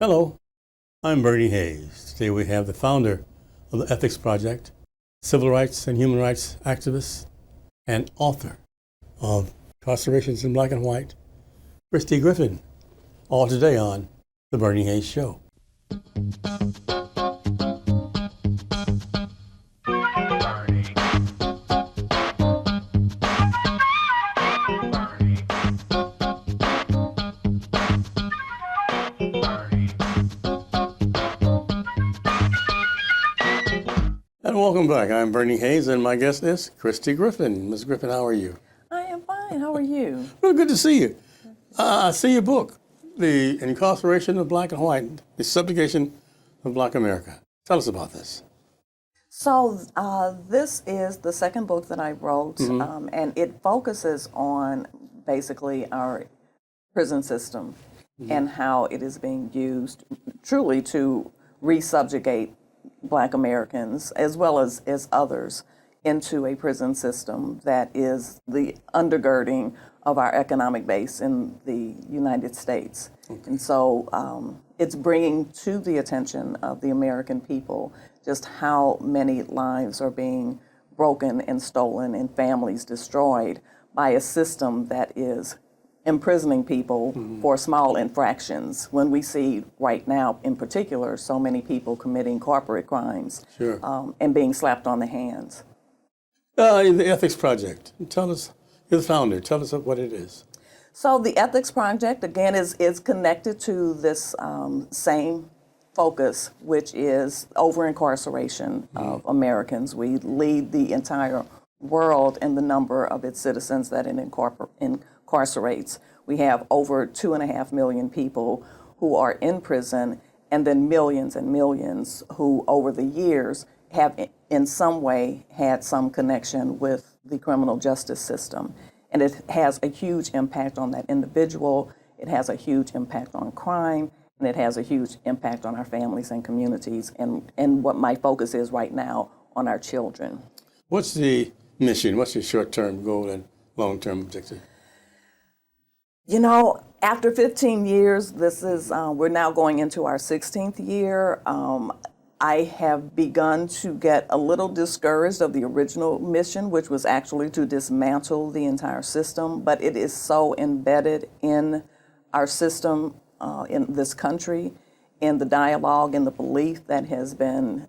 Hello, I'm Bernie Hayes. Today we have the founder of the Ethics Project, civil rights and human rights activist, and author of Incarcerations in Black and White, Christi Griffin, all today on The Bernie Hayes Show. And welcome back. I'm Bernie Hayes, and my guest is Christi Griffin. Ms. Griffin, how are you? I am fine. How are you? Well, good to see you. I see your book, The Incarceration of Black and White, the Subjugation of Black America. Tell us about this. So this is the second book that I wrote, and it focuses on basically our prison system and how it is being used truly to re-subjugate Black Americans as well as others into a prison system that is the undergirding of our economic base in the United States. And so it's bringing to the attention of the American people just how many lives are being broken and stolen and families destroyed by a system that is imprisoning people for small infractions, when we see right now in particular so many people committing corporate crimes and being slapped on the hands. The Ethics Project, tell us, you're the founder, tell us what it is. So the Ethics Project, again, is connected to this same focus, which is over-incarceration of Americans. We lead the entire world in the number of its citizens that it incarcerates. We have over 2.5 million people who are in prison, and then millions and millions who over the years have in some way had some connection with the criminal justice system. And it has a huge impact on that individual, it has a huge impact on crime, and it has a huge impact on our families and communities, and what my focus is right now on our children. What's the mission? What's your short-term goal and long-term objective? You know, after 15 years, this is, we're now going into our 16th year. I have begun to get a little discouraged of the original mission, which was actually to dismantle the entire system, but it is so embedded in our system, in this country, in the dialogue and the belief that has been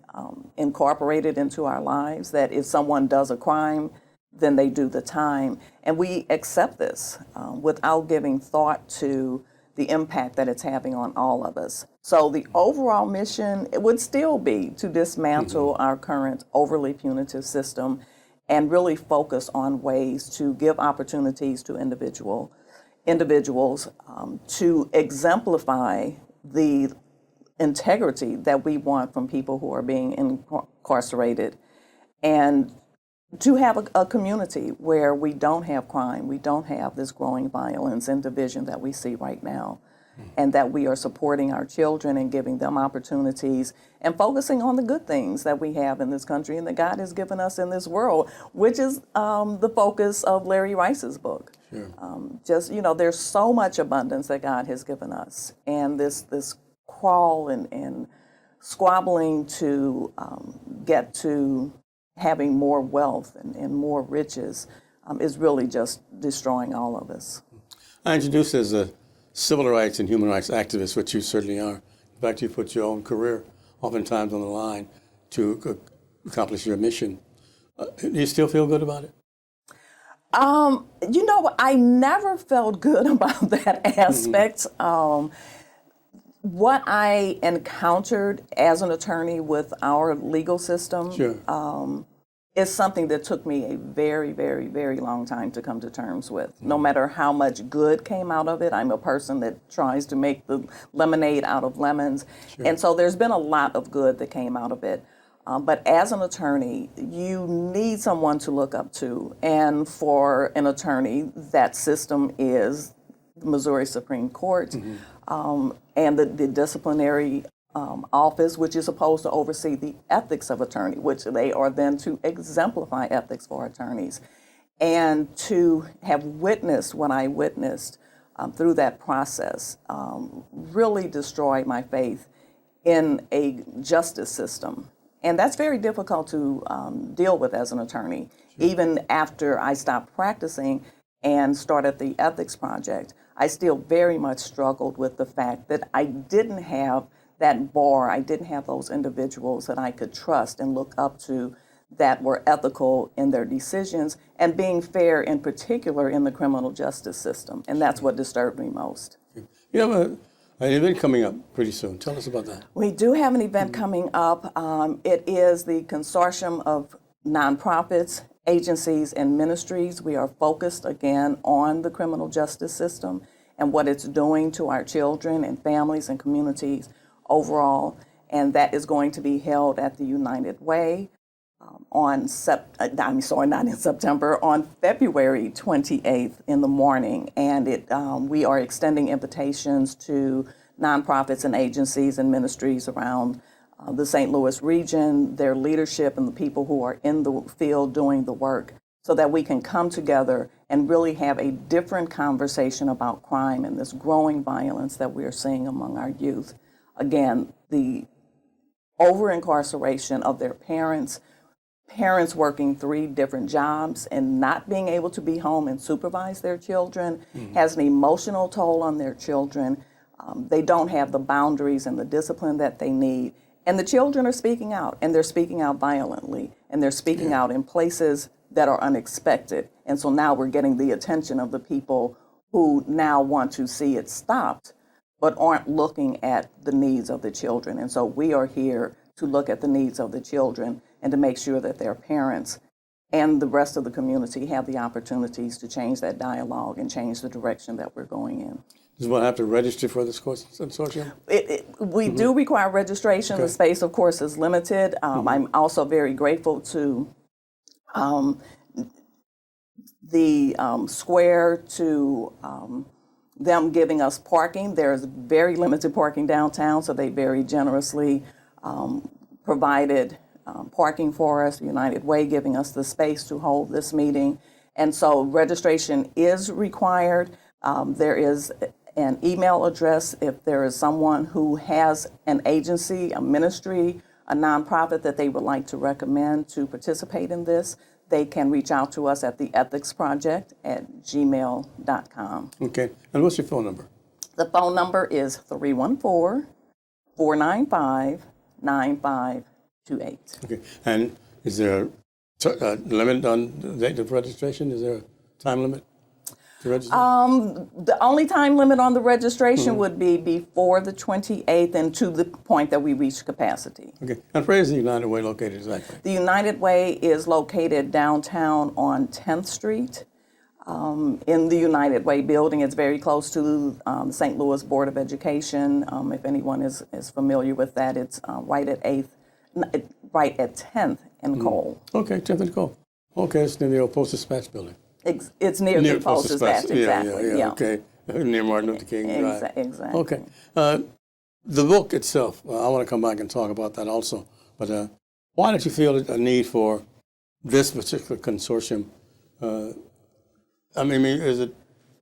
incorporated into our lives, that if someone does a crime, then they do the time. And we accept this without giving thought to the impact that it's having on all of us. So the overall mission, it would still be to dismantle our current overly punitive system and really focus on ways to give opportunities to individuals to exemplify the integrity that we want from people who are being incarcerated, and to have a community where we don't have crime, we don't have this growing violence and division that we see right now, and that we are supporting our children and giving them opportunities and focusing on the good things that we have in this country and that God has given us in this world, which is the focus of Larry Rice's book. Just, you know, there's so much abundance that God has given us, and this crawl and squabbling to get to having more wealth and more riches is really just destroying all of us. I introduced as a civil rights and human rights activist, which you certainly are. In fact, you put your own career oftentimes on the line to accomplish your mission. Do you still feel good about it? You know, I never felt good about that aspect. What I encountered as an attorney with our legal system is something that took me a very, very, very long time to come to terms with. No matter how much good came out of it, I'm a person that tries to make the lemonade out of lemons. And so there's been a lot of good that came out of it. But as an attorney, you need someone to look up to. And for an attorney, that system is the Missouri Supreme Court and the disciplinary office, which is supposed to oversee the ethics of attorney, which they are then to exemplify ethics for attorneys. And to have witnessed what I witnessed through that process really destroyed my faith in a justice system. And that's very difficult to deal with as an attorney. Sure. Even after I stopped practicing and started the Ethics Project, I still very much struggled with the fact that I didn't have that bar, I didn't have those individuals that I could trust and look up to that were ethical in their decisions and being fair in particular in the criminal justice system. And that's what disturbed me most. You have an event coming up pretty soon. Tell us about that. We do have an event coming up. It is the consortium of nonprofits, agencies, and ministries. We are focused again on the criminal justice system and what it's doing to our children and families and communities overall. And that is going to be held at the United Way on February 28th in the morning. And we are extending invitations to nonprofits and agencies and ministries around the St. Louis region, their leadership and the people who are in the field doing the work, so that we can come together and really have a different conversation about crime and this growing violence that we are seeing among our youth. Again, the over-incarceration of their parents working 3 different jobs and not being able to be home and supervise their children has an emotional toll on their children. They don't have the boundaries and the discipline that they need. And the children are speaking out, and they're speaking out violently, and they're speaking out in places that are unexpected. And so now we're getting the attention of the people who now want to see it stopped, but aren't looking at the needs of the children. And so we are here to look at the needs of the children and to make sure that their parents and the rest of the community have the opportunities to change that dialogue and change the direction that we're going in. Does one have to register for this consortium? We do require registration. Okay. The space, of course, is limited. I'm also very grateful to the Square, to them giving us parking. There's very limited parking downtown, so they very generously provided parking for us, United Way giving us the space to hold this meeting. And so registration is required. There is an email address if there is someone who has an agency, a ministry, a nonprofit that they would like to recommend to participate in this. They can reach out to us at theethicsproject@gmail.com. Okay. And what's your phone number? The phone number is 314-495-9528. Okay. And is there a limit on the date of registration? Is there a time limit to register? The only time limit on the registration would be before the 28th and to the point that we reach capacity. Okay. And where is the United Way located exactly? The United Way is located downtown on 10th Street. In the United Way building. It's very close to the St. Louis Board of Education. If anyone is familiar with that, it's right at 10th and Cole. Okay, 10th and Cole. Okay, it's near the old Post-Dispatch building. It's near the Post-Dispatch, exactly. Yeah, okay. Near Martin Luther King Drive. Exactly. Okay. The book itself, I want to come back and talk about that also. But why did you feel a need for this particular consortium? I mean, is it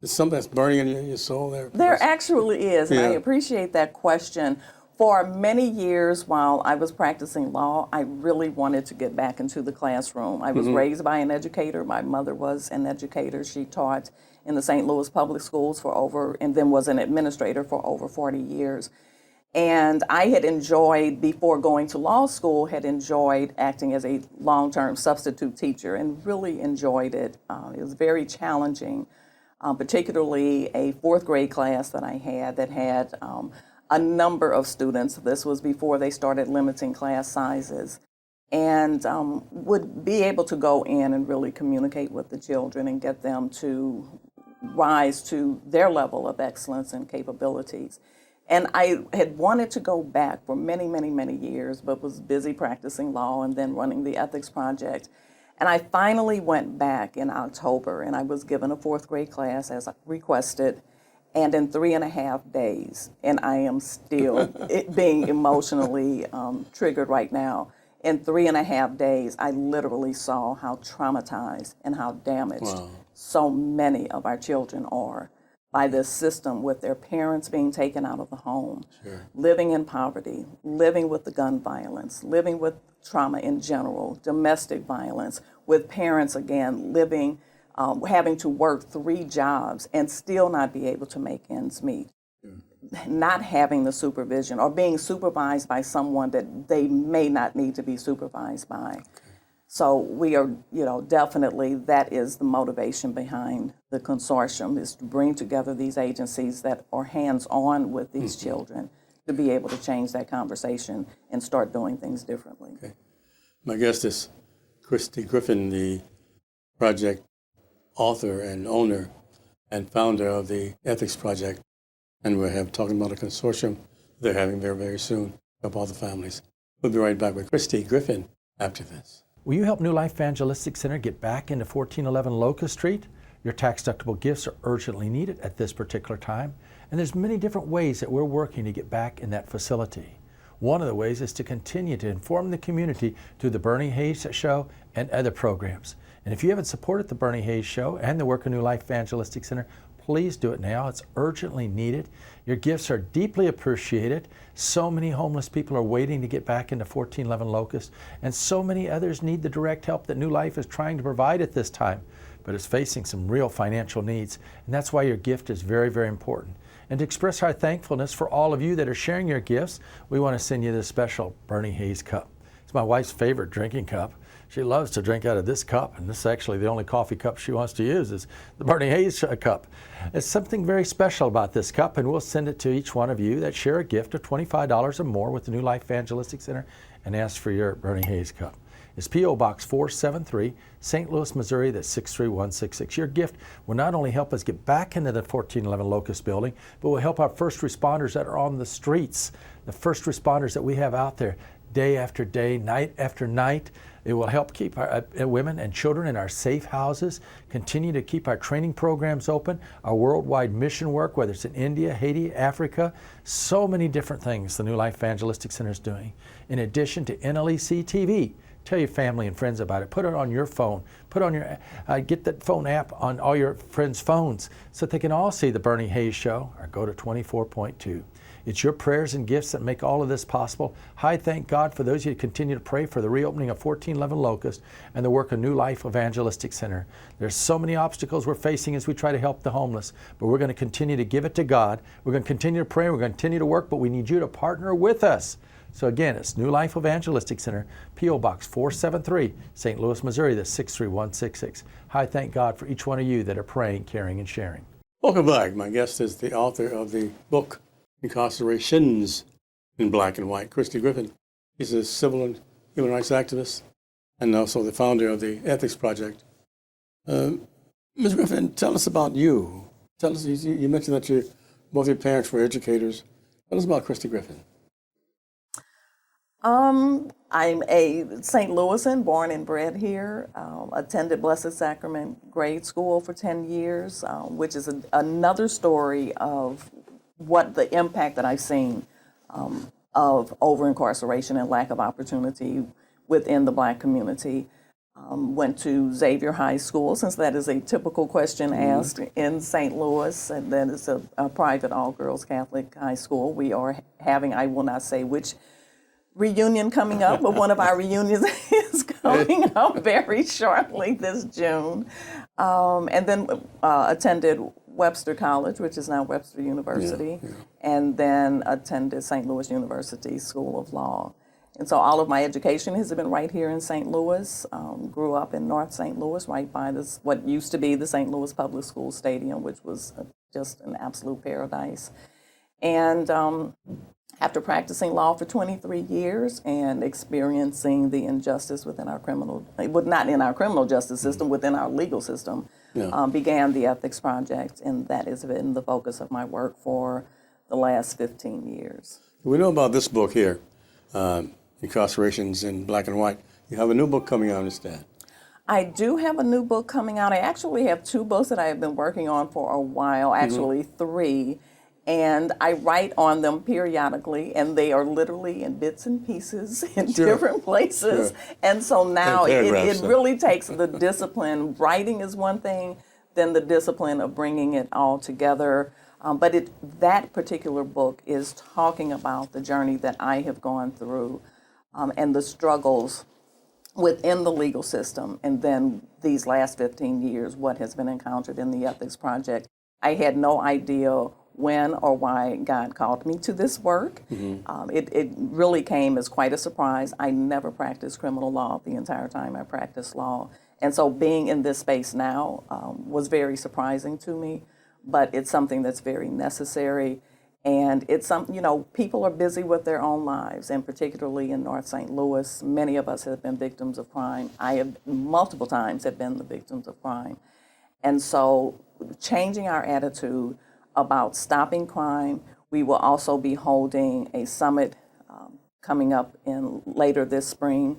something that's burning in your soul there? There actually is, and I appreciate that question. For many years while I was practicing law, I really wanted to get back into the classroom. I was raised by an educator. My mother was an educator. She taught in the St. Louis public schools and then was an administrator for over 40 years. And I had enjoyed, before going to law school, had enjoyed acting as a long-term substitute teacher and really enjoyed it. It was very challenging, particularly a 4th grade class that I had that had a number of students. This was before they started limiting class sizes. And would be able to go in and really communicate with the children and get them to rise to their level of excellence and capabilities. And I had wanted to go back for many, many, many years, but was busy practicing law and then running the Ethics Project. And I finally went back in October, and I was given a 4th grade class as I requested, and in 3.5 days, and I am still being emotionally triggered right now, in 3.5 days, I literally saw how traumatized and how damaged so many of our children are by this system, with their parents being taken out of the home, Sure. living in poverty, living with the gun violence, living with trauma in general, domestic violence, with parents, again, living, having to work 3 jobs and still not be able to make ends meet. Not having the supervision or being supervised by someone that they may not need to be supervised by. So we are, definitely, that is the motivation behind the consortium, is to bring together these agencies that are hands-on with these children to be able to change that conversation and start doing things differently. Okay. My guest is Christi Griffin, the project author and owner and founder of the Ethics Project. And we're talking about a consortium they're having very, very soon to help all the families. We'll be right back with Christi Griffin after this. Will you help New Life Evangelistic Center get back into 1411 Locust Street? Your tax-deductible gifts are urgently needed at this particular time, and there's many different ways that we're working to get back in that facility. One of the ways is to continue to inform the community through the Bernie Hayes Show and other programs. And if you haven't supported the Bernie Hayes Show and the work of New Life Evangelistic Center, please do it now. It's urgently needed. Your gifts are deeply appreciated. So many homeless people are waiting to get back into 1411 Locust, and so many others need the direct help that New Life is trying to provide at this time, but it's facing some real financial needs, and that's why your gift is very, very important. And to express our thankfulness for all of you that are sharing your gifts, we want to send you this special Bernie Hayes cup. It's my wife's favorite drinking cup. She loves to drink out of this cup, and this is actually the only coffee cup she wants to use is the Bernie Hayes cup. It's something very special about this cup, and we'll send it to each one of you that share a gift of $25 or more with the New Life Evangelistic Center and ask for your Bernie Hayes cup. It's P.O. Box 473, St. Louis, Missouri, that's 63166. Your gift will not only help us get back into the 1411 Locust building, but will help our first responders that are on the streets, the first responders that we have out there day after day, night after night. It will help keep our women and children in our safe houses, continue to keep our training programs open, our worldwide mission work, whether it's in India, Haiti, Africa, so many different things the New Life Evangelistic Center is doing. In addition to NLEC TV, tell your family and friends about it. Put it on your phone. Put on your, get that phone app on all your friends' phones so that they can all see the Bernie Hayes Show or go to 24.2. It's your prayers and gifts that make all of this possible. I thank God for those of you who continue to pray for the reopening of 1411 Locust and the work of New Life Evangelistic Center. There's so many obstacles we're facing as we try to help the homeless, but we're going to continue to give it to God. We're going to continue to pray. We're going to continue to work, but we need you to partner with us. So again, it's New Life Evangelistic Center, P.O. Box 473, St. Louis, Missouri, that's 63166. I thank God for each one of you that are praying, caring, and sharing. Welcome back. My guest is the author of the book, Incarcerations in Black and White, Christi Griffin. She's a civil and human rights activist and also the founder of the Ethics Project. Ms. Griffin, tell us about you. Tell us, you mentioned that both your parents were educators. Tell us about Christi Griffin. I'm a St. Louisan, born and bred here, attended Blessed Sacrament grade school for 10 years, which is another story of what the impact that I've seen of over-incarceration and lack of opportunity within the Black community. Went to Xavier High School, since that is a typical question asked in St. Louis, and then it's a private all-girls Catholic high school. We are having, I will not say which reunion coming up, but one of our reunions is coming up very shortly this June. And then attended Webster College, which is now Webster University, and then attended St. Louis University School of Law. And so all of my education has been right here in St. Louis. Grew up in North St. Louis, right by this, what used to be the St. Louis Public School Stadium, which was just an absolute paradise. And after practicing law for 23 years and experiencing the injustice within our criminal, not in our criminal justice system, within our legal system, began the Ethics Project, and that has been the focus of my work for the last 15 years. We know about this book here, Incarcerations in Black and White. You have a new book coming out, I understand. I do have a new book coming out. I actually have 2 books that I have been working on for a while, actually 3. And I write on them periodically, and they are literally in bits and pieces in different places. And so now it really takes the discipline. Writing is one thing, then the discipline of bringing it all together. But that particular book is talking about the journey that I have gone through and the struggles within the legal system, and then these last 15 years, what has been encountered in the Ethics Project. I had no idea when or why God called me to this work. It really came as quite a surprise. I never practiced criminal law the entire time I practiced law. And so being in this space now was very surprising to me, but it's something that's very necessary. And it's something, people are busy with their own lives, and particularly in North St. Louis, many of us have been victims of crime. I have multiple times have been the victims of crime. And so changing our attitude about stopping crime. We will also be holding a summit coming up later this spring,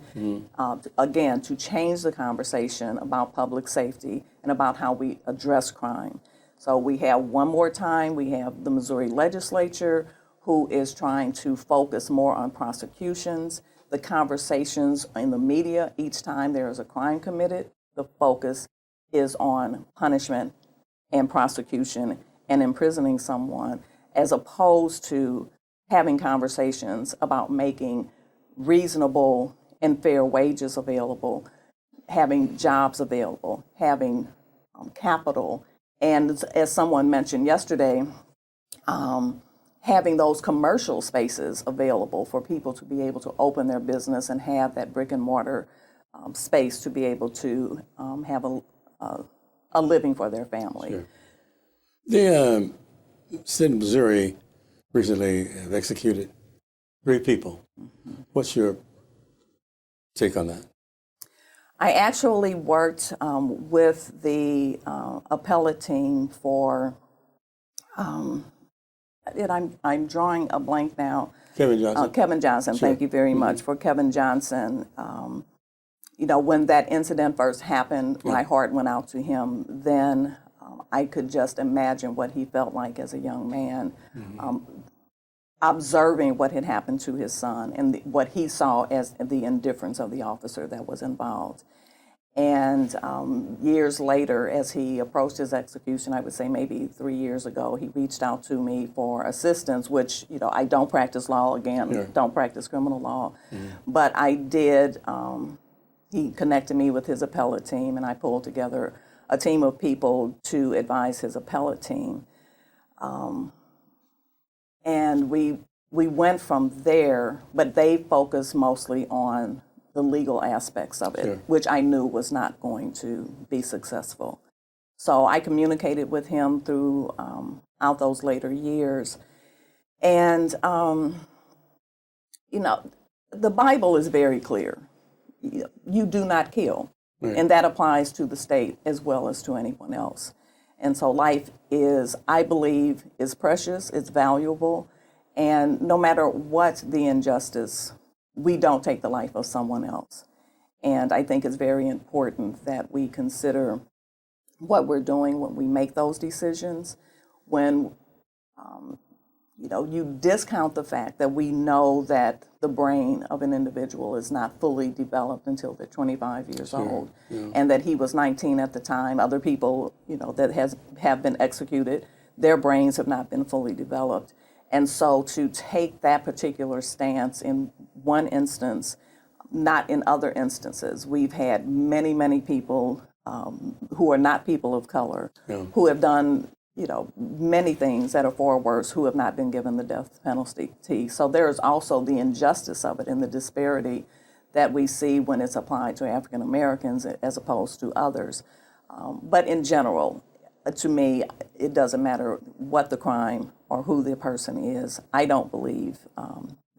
again, to change the conversation about public safety and about how we address crime. So we have one more time, we have the Missouri legislature who is trying to focus more on prosecutions. The conversations in the media, each time there is a crime committed, the focus is on punishment and prosecution and imprisoning someone, as opposed to having conversations about making reasonable and fair wages available, having jobs available, having capital, and as someone mentioned yesterday, having those commercial spaces available for people to be able to open their business and have that brick and mortar space to be able to have a living for their family. Sure. The state of Missouri recently have executed 3 people. What's your take on that? I actually worked with the appellate team for, I'm drawing a blank now. Kevin Johnson. Kevin Johnson, Sure. Thank you very much. For Kevin Johnson, when that incident first happened, my heart went out to him. Then I could just imagine what he felt like as a young man, observing what had happened to his son and what he saw as the indifference of the officer that was involved. And years later, as he approached his execution, I would say maybe 3 years ago, he reached out to me for assistance, which, I don't practice law again, don't practice criminal law, but I did, he connected me with his appellate team, and I pulled together a team of people to advise his appellate team. And we went from there, but they focused mostly on the legal aspects of it, which I knew was not going to be successful. So I communicated with him throughout those later years. And, the Bible is very clear. You do not kill. And that applies to the state as well as to anyone else. And so life is, I believe, is precious, it's valuable, and no matter what the injustice, we don't take the life of someone else. And I think it's very important that we consider what we're doing when we make those decisions, when you discount the fact that we know that the brain of an individual is not fully developed until they're 25 years old, and that he was 19 at the time. Other people, that have been executed, their brains have not been fully developed. And so to take that particular stance in one instance, not in other instances, we've had many, many people who are not people of color who have done many things that are far worse, who have not been given the death penalty. So there's also the injustice of it and the disparity that we see when it's applied to African Americans as opposed to others. But in general, to me, it doesn't matter what the crime or who the person is. I don't believe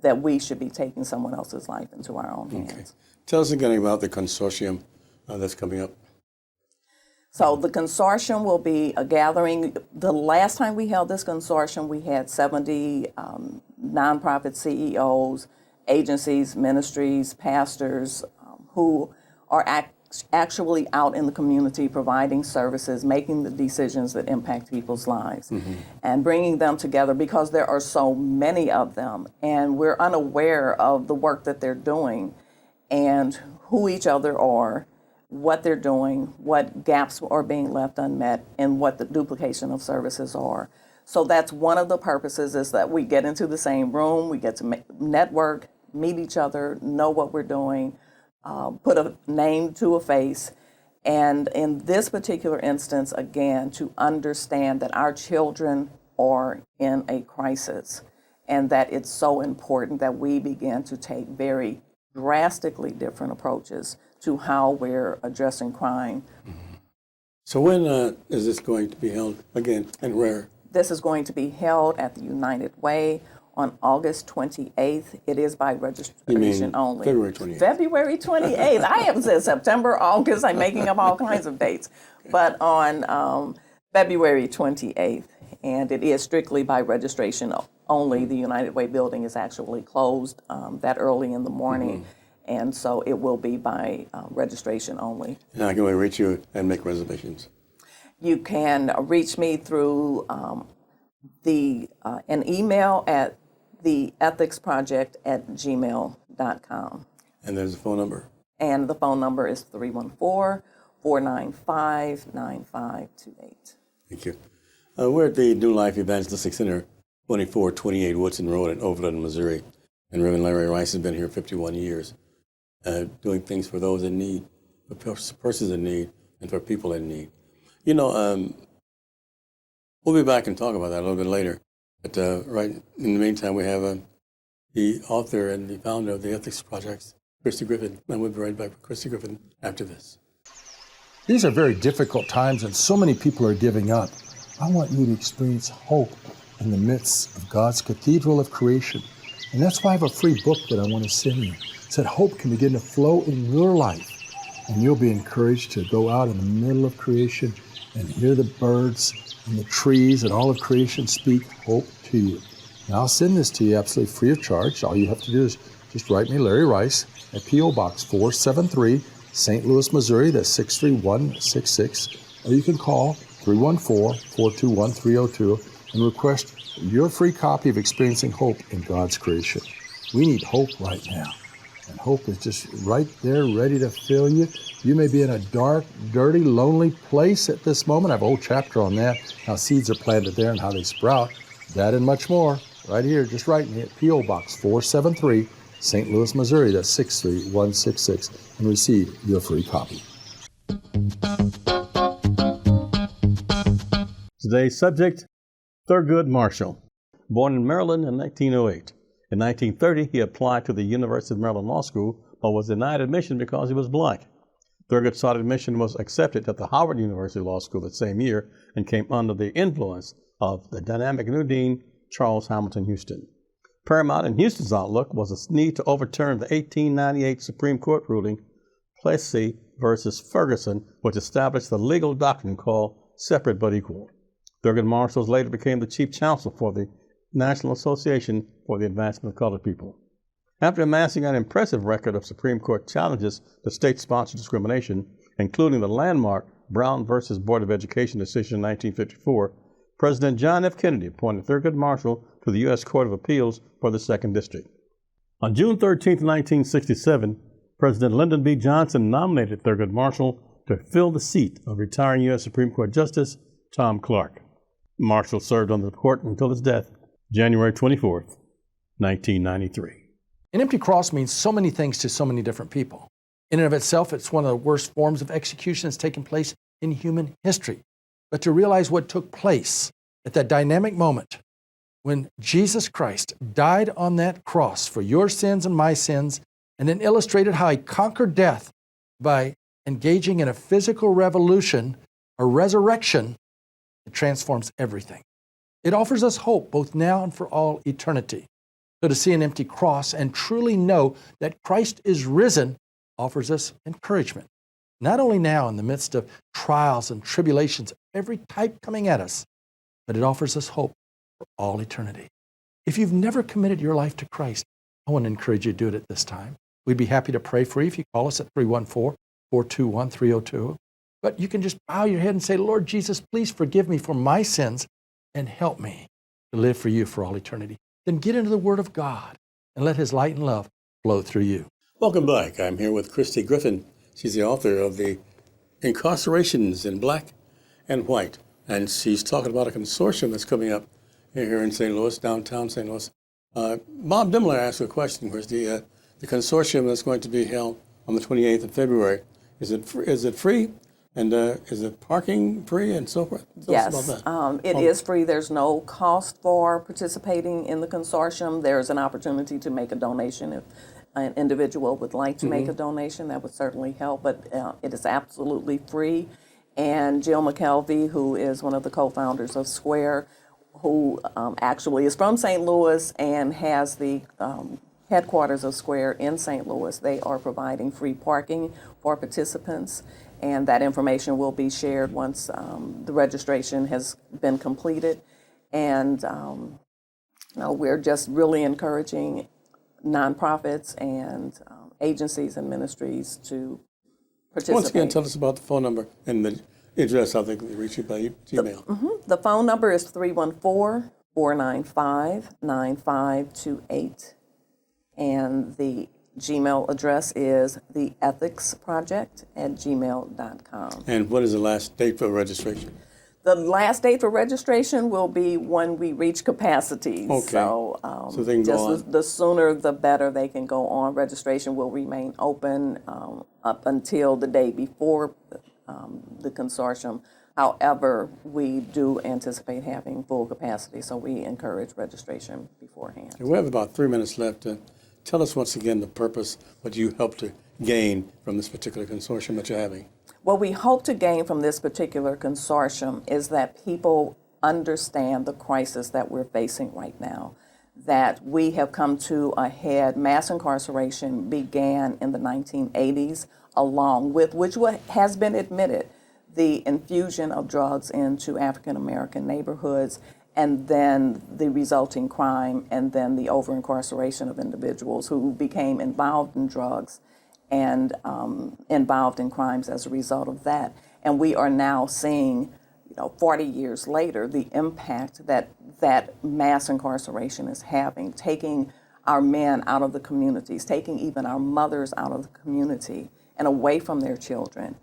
that we should be taking someone else's life into our own hands. Okay. Tell us again about the consortium that's coming up. So the consortium will be a gathering. The last time we held this consortium, we had 70 nonprofit CEOs, agencies, ministries, pastors who are actually out in the community providing services, making the decisions that impact people's lives, and bringing them together because there are so many of them, and we're unaware of the work that they're doing and who each other are. what they're doing, what gaps are being left unmet, and what the duplication of services are. So that's one of the purposes, is that we get into the same room, we get to network, meet each other, know what we're doing, put a name to a face. And in this particular instance, again, to understand that our children are in a crisis, and that it's so important that we begin to take very drastically different approaches to how we're addressing crime. So when is this going to be held again, and where? This is going to be held at the United Way on August 28th. It is by registration only. February 28th. February 28th. I have said September, August. I'm making up all kinds of dates. Okay. But on February 28th, and it is strictly by registration only. The United Way building is actually closed that early in the morning. And so it will be by registration only. And how can we reach you and make reservations? You can reach me through an email at theethicsproject@gmail.com. And there's a phone number? And the phone number is 314-495-9528. Thank you. We're at the New Life Evangelistic Center, 2428 Woodson Road in Overland, Missouri. And Reverend Larry Rice has been here 51 years, doing things for those in need, for persons in need, and for people in need. You know, we'll be back and talk about that a little bit later. But right in the meantime, we have the author and the founder of the Ethics Project, Christi Griffin. And we'll be right back with Christi Griffin after this. These are very difficult times, and so many people are giving up. I want you to experience hope in the midst of God's cathedral of creation. And that's why I have a free book that I want to send you, so that hope can begin to flow in your life. And you'll be encouraged to go out in the middle of creation and hear the birds and the trees and all of creation speak hope to you. Now, I'll send this to you absolutely free of charge. All you have to do is just write me, Larry Rice, at P.O. Box 473, St. Louis, Missouri. That's 63166. Or you can call 314-421-302 and request your free copy of Experiencing Hope in God's Creation. We need hope right now. And hope is just right there, ready to fill you. You may be in a dark, dirty, lonely place at this moment. I have a whole chapter on that, how seeds are planted there and how they sprout. That and much more, right here. Just write me at P.O. Box 473, St. Louis, Missouri. That's 63166, and receive your free copy. Today's subject, Thurgood Marshall. Born in Maryland in 1908. In 1930, he applied to the University of Maryland Law School, but was denied admission because he was black. Thurgood sought admission and was accepted at the Howard University Law School that same year and came under the influence of the dynamic new dean, Charles Hamilton Houston. Paramount in Houston's outlook was a need to overturn the 1898 Supreme Court ruling, Plessy versus Ferguson, which established the legal doctrine called separate but equal. Thurgood Marshall later became the chief counsel for the National Association for the Advancement of Colored People. After amassing an impressive record of Supreme Court challenges to state-sponsored discrimination, including the landmark Brown versus Board of Education decision in 1954, President John F. Kennedy appointed Thurgood Marshall to the U.S. Court of Appeals for the 2nd District. On June 13, 1967, President Lyndon B. Johnson nominated Thurgood Marshall to fill the seat of retiring U.S. Supreme Court Justice Tom Clark. Marshall served on the court until his death, January 24, 1993. An empty cross means so many things to so many different people. In and of itself, it's one of the worst forms of execution that's taken place in human history. But to realize what took place at that dynamic moment when Jesus Christ died on that cross for your sins and my sins, and then illustrated how he conquered death by engaging in a physical revolution, a resurrection, it transforms everything. It offers us hope both now and for all eternity. So to see an empty cross and truly know that Christ is risen offers us encouragement, not only now in the midst of trials and tribulations, every type coming at us, but it offers us hope for all eternity. If you've never committed your life to Christ, I want to encourage you to do it at this time. We'd be happy to pray for you if you call us at 314-421-302. But you can just bow your head and say, Lord Jesus, please forgive me for my sins and help me to live for you for all eternity. Then get into the Word of God and let His light and love flow through you. Welcome back. I'm here with Christi Griffin, She's the author of the Incarcerations in Black and White. And she's talking about a consortium that's coming up here in St. Louis, downtown St. Louis. Bob Dimmler asked a question, Christi. The consortium that's going to be held on the 28th of February, is it free? And is it parking free and so forth? Tell us Yes, about that. it is free. There's no cost for participating in the consortium. There's an opportunity to make a donation if an individual would like to make a donation. That would certainly help, but it is absolutely free. And Jill McKelvey, who is one of the co-founders of Square, who actually is from St. Louis and has the headquarters of Square in St. Louis, they are providing free parking for participants. And that information will be shared once the registration has been completed. And we're just really encouraging nonprofits and agencies and ministries to participate. Once again, tell us about the phone number and the address. I think they reach you by Gmail. The phone number is 314-495-9528. And the Gmail address is theethicsproject@gmail.com. And what is the last date for registration? The last date for registration will be when we reach capacity. Okay. So, So they can go just on. the sooner the better they can go on. Registration will remain open up until the day before the consortium. However, we do anticipate having full capacity, so we encourage registration beforehand. We have about 3 minutes left. Tell us once again the purpose, what you hope to gain from this particular consortium that you're having. What we hope to gain from this particular consortium is that people understand the crisis that we're facing right now, that we have come to a head. Mass incarceration began in the 1980s, along with, which has been admitted, the infusion of drugs into African American neighborhoods, and then the resulting crime, and then the over-incarceration of individuals who became involved in drugs and involved in crimes as a result of that. And we are now seeing, 40 years later, the impact that mass incarceration is having, taking our men out of the communities, taking even our mothers out of the community and away from their children,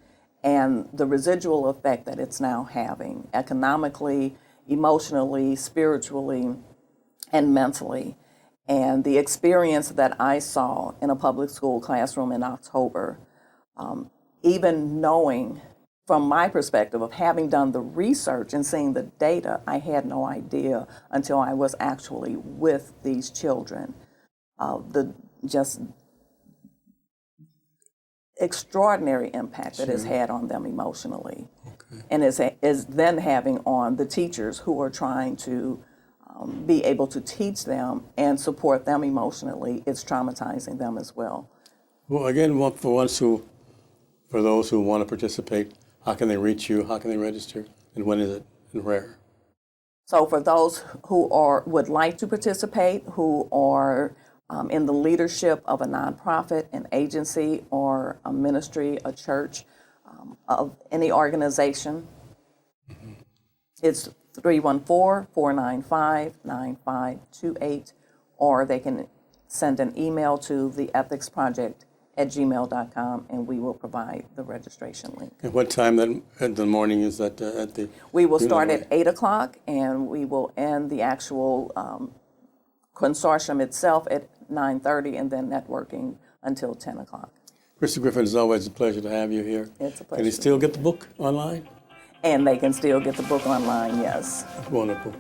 and the residual effect that it's now having economically, emotionally, spiritually, and mentally. And the experience that I saw in a public school classroom in October, even knowing from my perspective of having done the research and seeing the data, I had no idea until I was actually with these children. The just extraordinary impact that it's had on them emotionally. Okay. And is then having on the teachers who are trying to be able to teach them and support them emotionally. It's traumatizing them as well. Well, again, for those who want to participate, how can they reach you? How can they register? And when is it and where? So for those who would like to participate, who are in the leadership of a nonprofit, an agency, or a ministry, a church, of any organization, it's 314-495-9528, or they can send an email to theethicsproject@gmail.com, and we will provide the registration link. And what time in the morning is that at the? We will start at 8 o'clock, and we will end the actual consortium itself at 9:30, and then networking until 10 o'clock. Christi Griffin, it's always a pleasure to have you here. It's a pleasure. Can you still get the book online? And they can still get the book online, yes. Wonderful.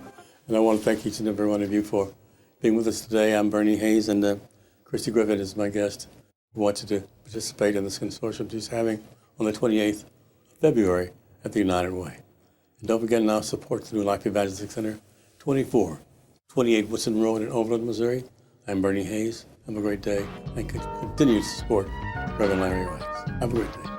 And I want to thank each and every one of you for being with us today. I'm Bernie Hayes, and Christi Griffin is my guest who wants to participate in this consortium she's having on the 28th of February at the United Way. And don't forget now, support the New Life Evangelistic Center, 2428 Woodson Road in Overland, Missouri. I'm Bernie Hayes. Have a great day, and continue to support Reverend Larry Rice. Have a great day.